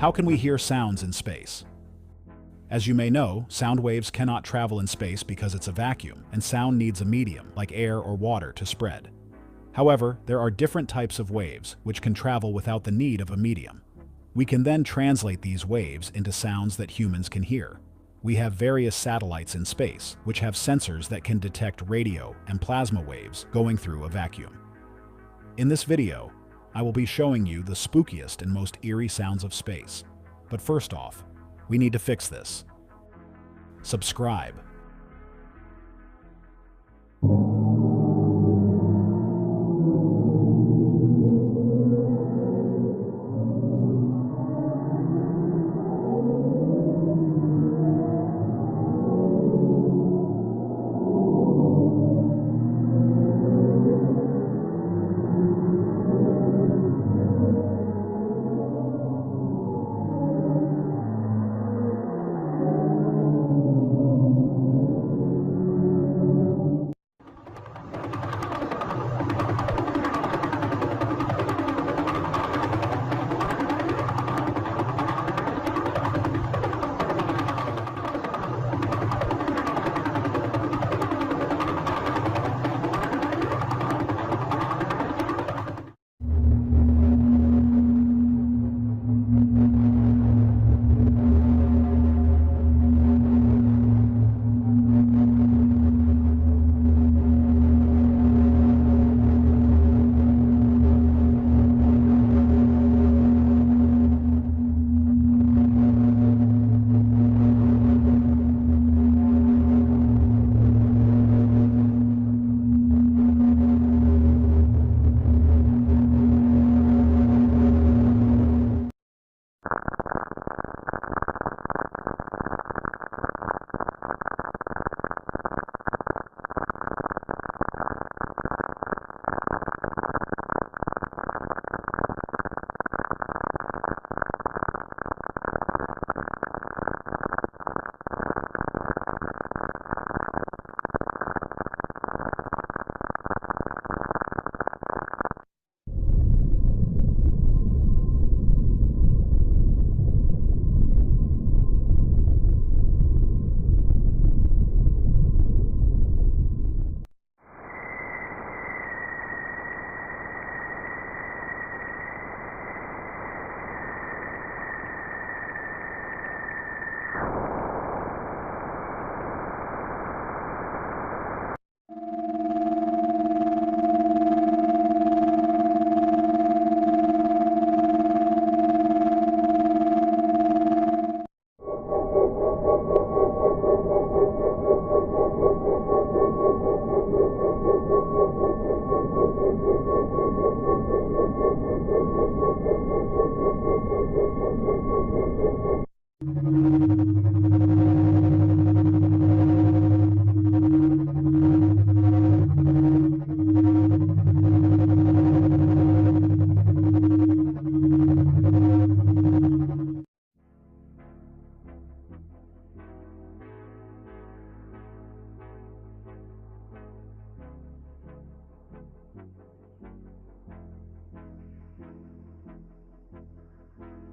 How can we hear sounds in space? As you may know, sound waves cannot travel in space because it's a vacuum, and sound needs a medium, like air or water, to spread. However, there are different types of waves which can travel without the need of a medium. We can then translate these waves into sounds that humans can hear. We have various satellites in space, which have sensors that can detect radio and plasma waves going through a vacuum. In this video, I will be showing you the spookiest and most eerie sounds of space. But first off, we need to fix this. Subscribe.